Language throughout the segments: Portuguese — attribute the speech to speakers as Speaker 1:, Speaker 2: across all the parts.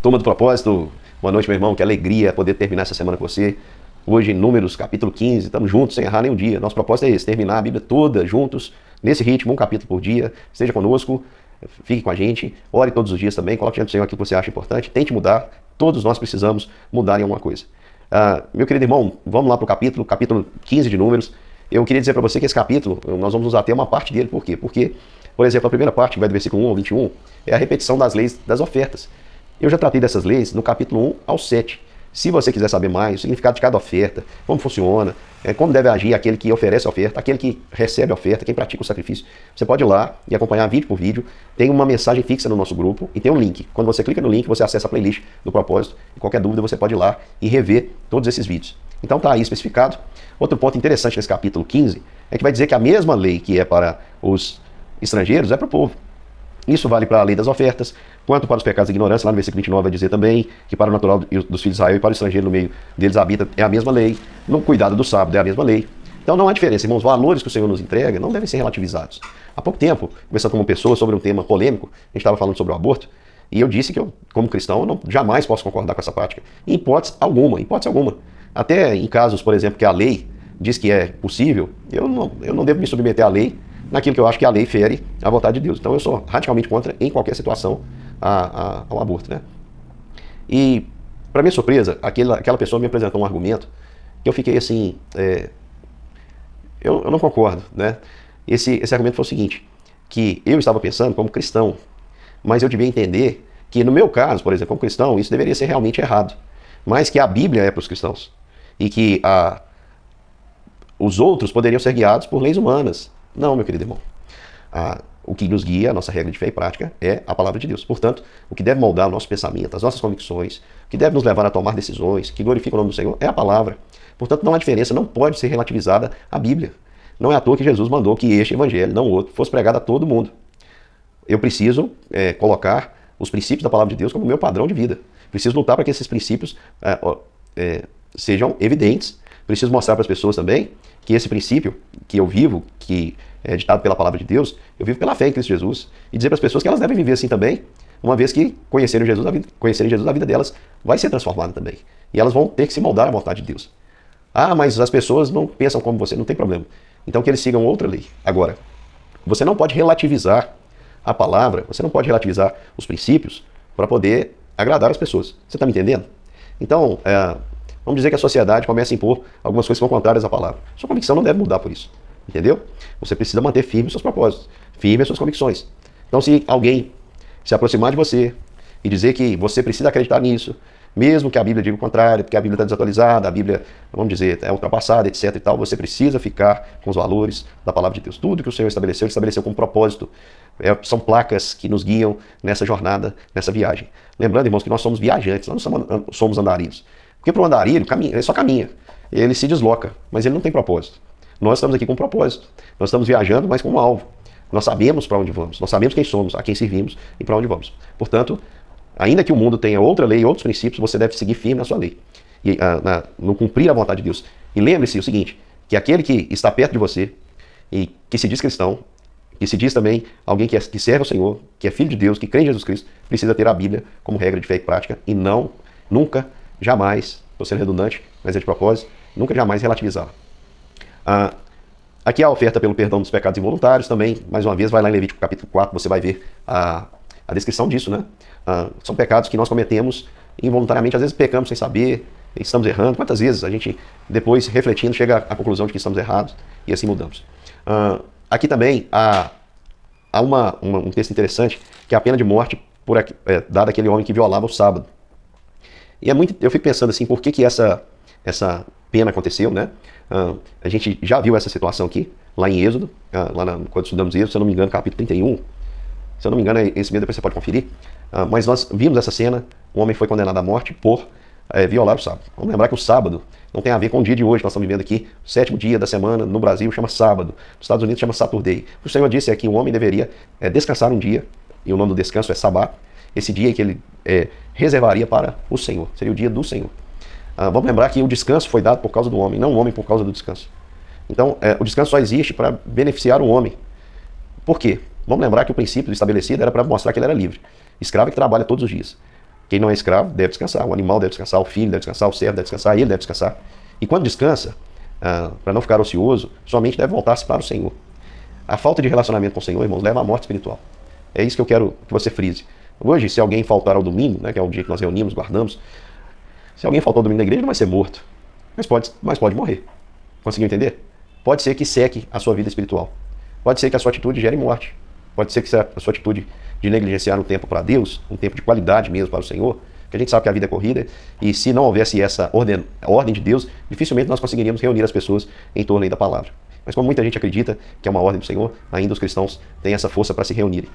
Speaker 1: Turma do Propósito, boa noite, meu irmão, que alegria poder terminar essa semana com você. Hoje, em Números, capítulo 15, estamos juntos, sem errar nenhum dia. Nosso propósito é esse, terminar a Bíblia toda juntos, nesse ritmo, um capítulo por dia. Esteja conosco, fique com a gente, ore todos os dias também, coloque diante do Senhor aquilo que você acha importante, tente mudar, todos nós precisamos mudar em alguma coisa. Meu querido irmão, vamos lá para o capítulo 15 de Números. Eu queria dizer para você que esse capítulo, nós vamos usar até uma parte dele, por quê? Porque, por exemplo, a primeira parte, que vai do versículo 1 ao 21, é a repetição das leis das ofertas. Eu já tratei dessas leis no capítulo 1 ao 7. Se você quiser saber mais, o significado de cada oferta, como funciona, como deve agir aquele que oferece a oferta, aquele que recebe a oferta, quem pratica o sacrifício, você pode ir lá e acompanhar vídeo por vídeo. Tem uma mensagem fixa no nosso grupo e tem um link. Quando você clica no link, você acessa a playlist do propósito. E qualquer dúvida, você pode ir lá e rever todos esses vídeos. Então está aí especificado. Outro ponto interessante nesse capítulo 15 é que vai dizer que a mesma lei que é para os estrangeiros é para o povo. Isso vale para a lei das ofertas, quanto para os pecados da ignorância. Lá no versículo 29 vai dizer também que para o natural dos filhos de Israel e para o estrangeiro no meio deles habita é a mesma lei. No cuidado do sábado é a mesma lei. Então não há diferença, irmãos. Os valores que o Senhor nos entrega não devem ser relativizados. Há pouco tempo, conversando com uma pessoa sobre um tema polêmico, a gente estava falando sobre o aborto, e eu disse que eu, como cristão, eu jamais posso concordar com essa prática. Em hipótese alguma, Até em casos, por exemplo, que a lei diz que é possível, eu não devo me submeter à lei naquilo que eu acho que a lei fere a vontade de Deus. Então eu sou radicalmente contra, em qualquer situação, ao aborto, né? E, para minha surpresa, aquela pessoa me apresentou um argumento que eu fiquei assim, eu não concordo, né? Esse argumento foi o seguinte, que eu estava pensando como cristão, mas eu devia entender que no meu caso, por exemplo, como cristão, isso deveria ser realmente errado, mas que a Bíblia é para os cristãos e que os outros poderiam ser guiados por leis humanas. Não, meu querido irmão. O que nos guia, a nossa regra de fé e prática, é a palavra de Deus. Portanto, o que deve moldar o nosso pensamento, as nossas convicções, o que deve nos levar a tomar decisões que glorificam o nome do Senhor, é a palavra. Portanto, não há diferença, não pode ser relativizada a Bíblia. Não é à toa que Jesus mandou que este evangelho, não o outro, fosse pregado a todo mundo. Eu preciso colocar os princípios da palavra de Deus como meu padrão de vida. Preciso lutar para que esses princípios sejam evidentes. Preciso mostrar para as pessoas também que esse princípio que eu vivo, que é ditado pela palavra de Deus, eu vivo pela fé em Cristo Jesus. E dizer para as pessoas que elas devem viver assim também, uma vez que conhecerem Jesus, a vida delas vai ser transformada também. E elas vão ter que se moldar à vontade de Deus. Mas as pessoas não pensam como você, não tem problema. Então que eles sigam outra lei. Agora, você não pode relativizar a palavra, você não pode relativizar os princípios para poder agradar as pessoas. Você está me entendendo? Então, vamos dizer que a sociedade começa a impor algumas coisas que são contrárias à palavra. Sua convicção não deve mudar por isso. Entendeu? Você precisa manter firme os seus propósitos, firme as suas convicções. Então, se alguém se aproximar de você e dizer que você precisa acreditar nisso, mesmo que a Bíblia diga o contrário, porque a Bíblia está desatualizada, a Bíblia, vamos dizer, é ultrapassada, etc. e tal, você precisa ficar com os valores da palavra de Deus. Tudo que o Senhor estabeleceu, ele estabeleceu com um propósito. São placas que nos guiam nessa jornada, nessa viagem. Lembrando, irmãos, que nós somos viajantes, nós não somos andarilhos. Porque para o andarilho, ele só caminha, ele se desloca, mas ele não tem propósito. Nós estamos aqui com um propósito, nós estamos viajando, mas com um alvo. Nós sabemos para onde vamos, nós sabemos quem somos, a quem servimos e para onde vamos. Portanto, ainda que o mundo tenha outra lei, outros princípios, você deve seguir firme na sua lei, e no cumprir a vontade de Deus. E lembre-se o seguinte, que aquele que está perto de você e que se diz cristão, que se diz também alguém que serve ao Senhor, que é filho de Deus, que crê em Jesus Cristo, precisa ter a Bíblia como regra de fé e prática e nunca, jamais, estou sendo redundante, mas é de propósito, nunca jamais relativizá-la. Aqui a oferta pelo perdão dos pecados involuntários também, mais uma vez, vai lá em Levítico capítulo 4, você vai ver a descrição disso, né? São pecados que nós cometemos involuntariamente, às vezes pecamos sem saber, estamos errando. Quantas vezes a gente, depois refletindo, chega à conclusão de que estamos errados e assim mudamos. Aqui também há um texto interessante, que é a pena de morte dada àquele homem que violava o sábado. E eu fico pensando assim, por que essa pena aconteceu, né? A gente já viu essa situação aqui, lá em Êxodo, quando estudamos Êxodo, se eu não me engano, capítulo 31. Se eu não me engano, esse mesmo depois você pode conferir. Mas nós vimos essa cena, um homem foi condenado à morte por violar o sábado. Vamos lembrar que o sábado não tem a ver com o dia de hoje, nós estamos vivendo aqui, o 7º dia da semana, no Brasil chama sábado, nos Estados Unidos chama Saturday. O Senhor disse que o homem deveria descansar um dia, e o nome do descanso é Sabá, esse dia que ele reservaria para o Senhor, seria o dia do Senhor. Vamos lembrar que o descanso foi dado por causa do homem, não o homem por causa do descanso. Então, o descanso só existe para beneficiar o homem. Por quê? Vamos lembrar que o princípio estabelecido era para mostrar que ele era livre. Escravo que trabalha todos os dias. Quem não é escravo deve descansar, o animal deve descansar, o filho deve descansar, o servo deve descansar, ele deve descansar. E quando descansa, para não ficar ocioso, somente deve voltar-se para o Senhor. A falta de relacionamento com o Senhor, irmãos, leva à morte espiritual. É isso que eu quero que você frise. Hoje, se alguém faltar ao domingo, né, que é o dia que nós reunimos, guardamos, se alguém faltar ao domingo na igreja, não vai ser morto, mas pode morrer. Conseguiu entender? Pode ser que seque a sua vida espiritual. Pode ser que a sua atitude gere morte. Pode ser que a sua atitude de negligenciar um tempo para Deus, um tempo de qualidade mesmo para o Senhor, que a gente sabe que a vida é corrida, e se não houvesse essa ordem de Deus, dificilmente nós conseguiríamos reunir as pessoas em torno aí da palavra. Mas como muita gente acredita que é uma ordem do Senhor, ainda os cristãos têm essa força para se reunirem.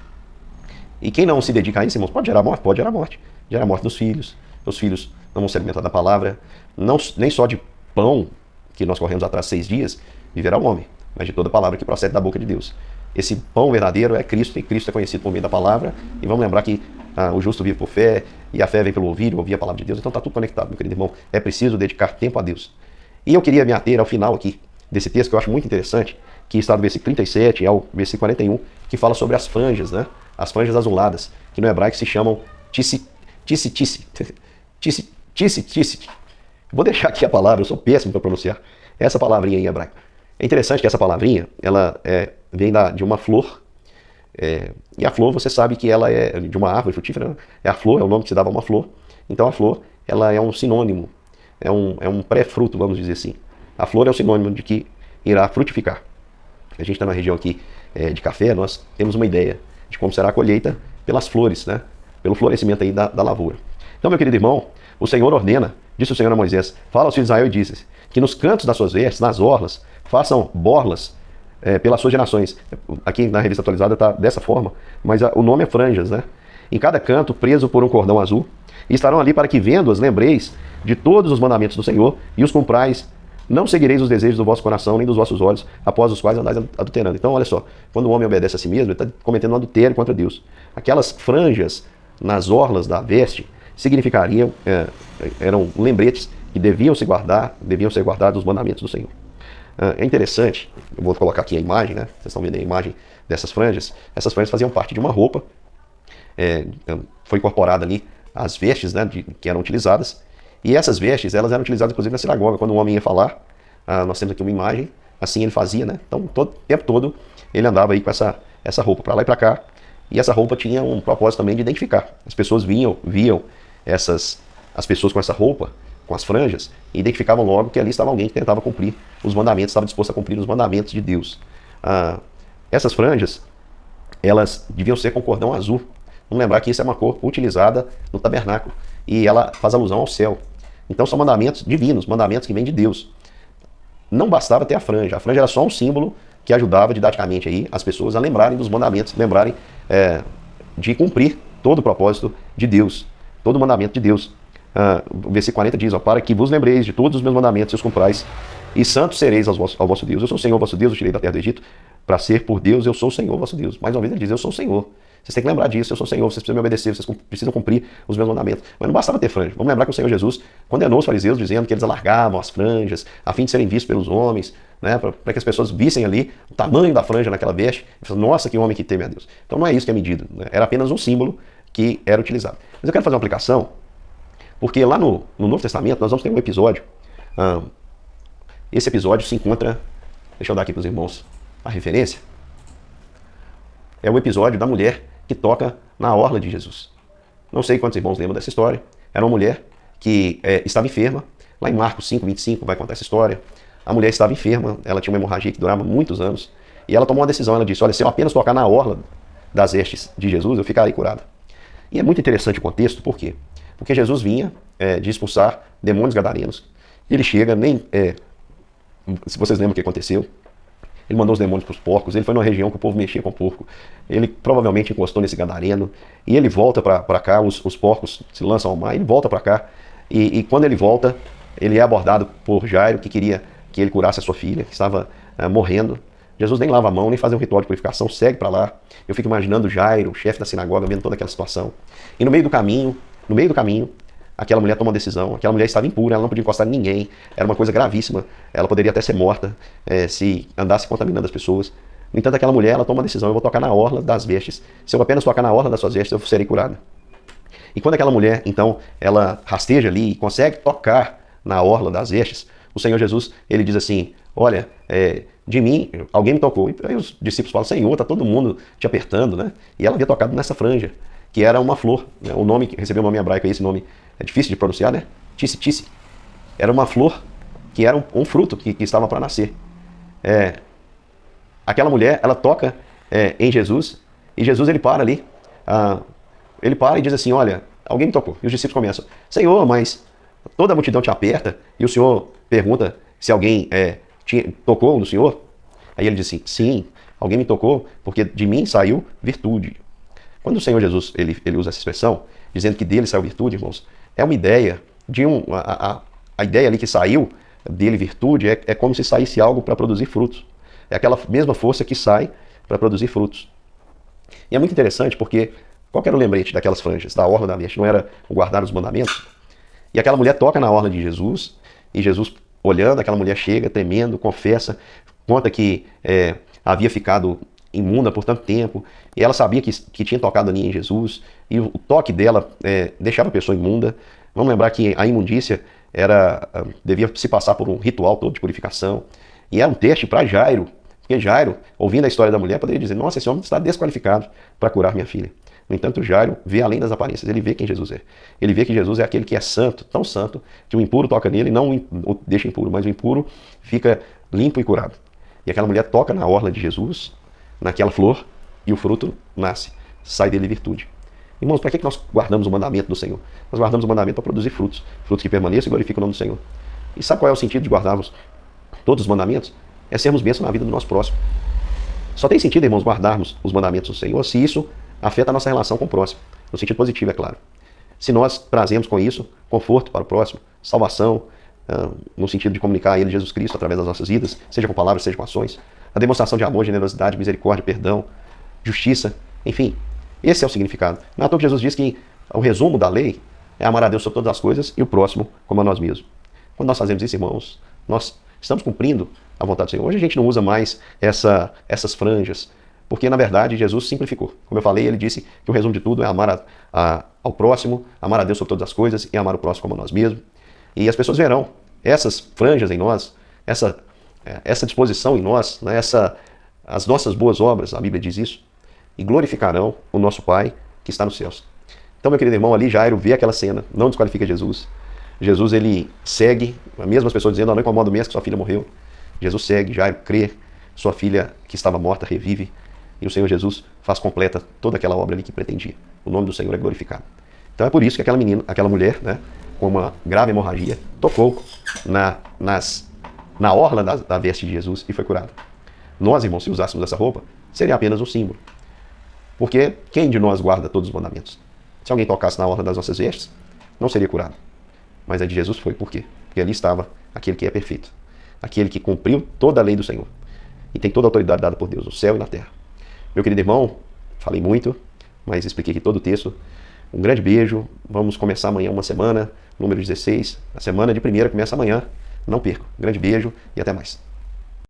Speaker 1: E quem não se dedica a isso, irmãos, pode gerar morte? Pode gerar morte. Gera a morte dos filhos. Os filhos não vão se alimentar da palavra. Não, nem só de pão, que nós corremos atrás 6 dias, viverá o homem, mas de toda palavra que procede da boca de Deus. Esse pão verdadeiro é Cristo, e Cristo é conhecido por meio da palavra. E vamos lembrar que o justo vive por fé, e a fé vem pelo ouvir a palavra de Deus. Então está tudo conectado, meu querido irmão. É preciso dedicar tempo a Deus. E eu queria me ater ao final aqui desse texto, que eu acho muito interessante, que está do versículo 37 ao versículo 41, que fala sobre as franjas, né? As franjas azuladas, que no hebraico se chamam tisse. Vou deixar aqui a palavra, eu sou péssimo para pronunciar essa palavrinha em hebraico. É interessante que essa palavrinha, ela vem de uma flor, e a flor, você sabe que ela é de uma árvore frutífera, né? É a flor, é o nome que se dava a uma flor. Então a flor, ela é um sinônimo, é um pré-fruto, vamos dizer assim. A flor é o sinônimo de que irá frutificar. A gente está na região aqui de café, nós temos uma ideia de como será a colheita pelas flores, né? Pelo florescimento aí da lavoura. Então, meu querido irmão, o Senhor ordena, disse o Senhor a Moisés, fala aos filhos de Israel e disse, que nos cantos das suas vestes, nas orlas, façam borlas pelas suas gerações. Aqui na revista atualizada está dessa forma, mas o nome é franjas, né? Em cada canto, preso por um cordão azul, e estarão ali para que, vendo-as, lembreis de todos os mandamentos do Senhor e os cumprais. Não seguireis os desejos do vosso coração, nem dos vossos olhos, após os quais andais adulterando. Então, olha só, quando o homem obedece a si mesmo, ele está cometendo um adultério contra Deus. Aquelas franjas nas orlas da veste significariam, eram lembretes que deviam ser guardados os mandamentos do Senhor. É interessante, eu vou colocar aqui a imagem, né? Vocês estão vendo a imagem dessas franjas. Essas franjas faziam parte de uma roupa, foi incorporada ali as vestes, né, que eram utilizadas. E essas vestes, elas eram utilizadas inclusive na sinagoga. Quando um homem ia falar, nós temos aqui uma imagem, assim ele fazia, né? Então, o tempo todo, ele andava aí com essa roupa, para lá e para cá. E essa roupa tinha um propósito também de identificar. As pessoas viam as pessoas com essa roupa, com as franjas, e identificavam logo que ali estava alguém que tentava cumprir os mandamentos, estava disposto a cumprir os mandamentos de Deus. Essas franjas, elas deviam ser com cordão azul. Vamos lembrar que isso é uma cor utilizada no tabernáculo, e ela faz alusão ao céu. Então são mandamentos divinos, mandamentos que vêm de Deus. Não bastava ter a franja era só um símbolo que ajudava didaticamente aí as pessoas a lembrarem dos mandamentos, lembrarem de cumprir todo o propósito de Deus, todo o mandamento de Deus. O versículo 40 diz, para que vos lembreis de todos os meus mandamentos e os cumprais, e santos sereis ao vosso Deus. Eu sou o Senhor vosso Deus, eu tirei da terra do Egito, para ser por Deus, eu sou o Senhor vosso Deus. Mais uma vez ele diz, eu sou o Senhor. Vocês têm que lembrar disso, eu sou o Senhor, vocês precisam me obedecer, vocês precisam cumprir os meus mandamentos. Mas não bastava ter franja. Vamos lembrar que o Senhor Jesus condenou os fariseus dizendo que eles alargavam as franjas a fim de serem vistos pelos homens, né, para que as pessoas vissem ali o tamanho da franja naquela veste. E falaram, nossa, que homem que teme a Deus. Então não é isso que é medido, né? Era apenas um símbolo que era utilizado. Mas eu quero fazer uma aplicação, porque lá no Novo Testamento nós vamos ter um episódio. Esse episódio se encontra, deixa eu dar aqui para os irmãos a referência, é o episódio da mulher que toca na orla de Jesus. Não sei quantos irmãos lembram dessa história. Era uma mulher que estava enferma. Lá em Marcos 5:25 vai contar essa história. A mulher estava enferma, ela tinha uma hemorragia que durava muitos anos. E ela tomou uma decisão, ela disse, olha, se eu apenas tocar na orla das vestes de Jesus, eu ficarei curada. E é muito interessante o contexto, por quê? Porque Jesus vinha de expulsar demônios gadarenos. Ele chega, se vocês lembram o que aconteceu, ele mandou os demônios para os porcos, ele foi numa região que o povo mexia com porco, ele provavelmente encostou nesse gadareno, e ele volta para cá, os porcos se lançam ao mar, ele volta para cá, e quando ele volta, ele é abordado por Jairo, que queria que ele curasse a sua filha, que estava morrendo. Jesus nem lava a mão, nem faz um ritual de purificação, segue para lá. Eu fico imaginando Jairo, o chefe da sinagoga, vendo toda aquela situação. E no meio do caminho, aquela mulher toma uma decisão, aquela mulher estava impura, ela não podia encostar em ninguém, era uma coisa gravíssima, ela poderia até ser morta se andasse contaminando as pessoas. No entanto, aquela mulher, ela toma uma decisão, eu vou tocar na orla das vestes, se eu apenas tocar na orla das suas vestes, eu serei curada. E quando aquela mulher, então, ela rasteja ali e consegue tocar na orla das vestes, o Senhor Jesus, ele diz assim, olha, de mim, alguém me tocou. E aí os discípulos falam, Senhor, está todo mundo te apertando, né? E ela havia tocado nessa franja, que era uma flor, né? O nome, recebeu o nome hebraico aí, esse nome é difícil de pronunciar, né? Tisse. Era uma flor que era um fruto que estava para nascer. Aquela mulher, ela toca em Jesus, e Jesus, ele para ali, ele para e diz assim, olha, alguém me tocou. E os discípulos começam, Senhor, mas toda a multidão te aperta, e o Senhor pergunta se alguém tocou no Senhor. Aí ele diz assim, sim, alguém me tocou, porque de mim saiu virtude. Quando o Senhor Jesus, ele usa essa expressão, dizendo que dele saiu virtude, irmãos, é uma ideia de a ideia ali que saiu dele virtude é como se saísse algo para produzir frutos. É aquela mesma força que sai para produzir frutos. E é muito interessante porque qual que era o lembrete daquelas franjas, da orla da veste? Não era o guardar os mandamentos? E aquela mulher toca na orla de Jesus, e Jesus, olhando, aquela mulher chega, tremendo, confessa, conta que havia ficado imunda por tanto tempo, e ela sabia que tinha tocado ali em Jesus, e o toque dela deixava a pessoa imunda. Vamos lembrar que a imundícia devia se passar por um ritual todo de purificação, e era um teste para Jairo, porque Jairo, ouvindo a história da mulher, poderia dizer, nossa, esse homem está desqualificado para curar minha filha. No entanto, Jairo vê além das aparências, ele vê quem Jesus é. Ele vê que Jesus é aquele que é santo, tão santo, que o impuro toca nele e não o deixa impuro, mas o impuro fica limpo e curado. E aquela mulher toca na orla de Jesus, naquela flor, e o fruto nasce, sai dele virtude. Irmãos, para que nós guardamos o mandamento do Senhor? Nós guardamos o mandamento para produzir frutos, frutos que permaneçam e glorificam o nome do Senhor. E sabe qual é o sentido de guardarmos todos os mandamentos? É sermos bênçãos na vida do nosso próximo. Só tem sentido, irmãos, guardarmos os mandamentos do Senhor se isso afeta a nossa relação com o próximo, no sentido positivo, é claro. Se nós trazemos com isso conforto para o próximo, salvação, no sentido de comunicar a Ele Jesus Cristo através das nossas vidas, seja com palavras, seja com ações, a demonstração de amor, generosidade, misericórdia, perdão, justiça, enfim, esse é o significado. Não é à toa que Jesus diz que o resumo da lei é amar a Deus sobre todas as coisas e o próximo como a nós mesmos. Quando nós fazemos isso, irmãos, nós estamos cumprindo a vontade do Senhor. Hoje a gente não usa mais essas franjas, porque na verdade Jesus simplificou. Como eu falei, ele disse que o resumo de tudo é amar ao próximo, amar a Deus sobre todas as coisas e amar o próximo como a nós mesmos. E as pessoas verão essas franjas em nós, essa disposição em nós, né, as nossas boas obras, a Bíblia diz isso, e glorificarão o nosso Pai que está nos céus. Então, meu querido irmão, ali Jairo vê aquela cena, não desqualifica Jesus. Jesus, ele segue, mesmo as pessoas dizendo, não incomoda mesmo que sua filha morreu. Jesus segue, Jairo crê, sua filha que estava morta revive, e o Senhor Jesus faz completa toda aquela obra ali que pretendia. O nome do Senhor é glorificado. Então é por isso que aquela mulher, né, com uma grave hemorragia, tocou na orla da veste de Jesus e foi curada. Nós, irmãos, se usássemos essa roupa, seria apenas um símbolo. Porque quem de nós guarda todos os mandamentos? Se alguém tocasse na orla das nossas vestes, não seria curado. Mas a de Jesus foi. Por quê? Porque ali estava aquele que é perfeito. Aquele que cumpriu toda a lei do Senhor. E tem toda a autoridade dada por Deus, no céu e na terra. Meu querido irmão, falei muito, mas expliquei aqui todo o texto. Um grande beijo. Vamos começar amanhã uma semana, número 16. A semana de primeira começa amanhã. Não perca. Um grande beijo e até mais.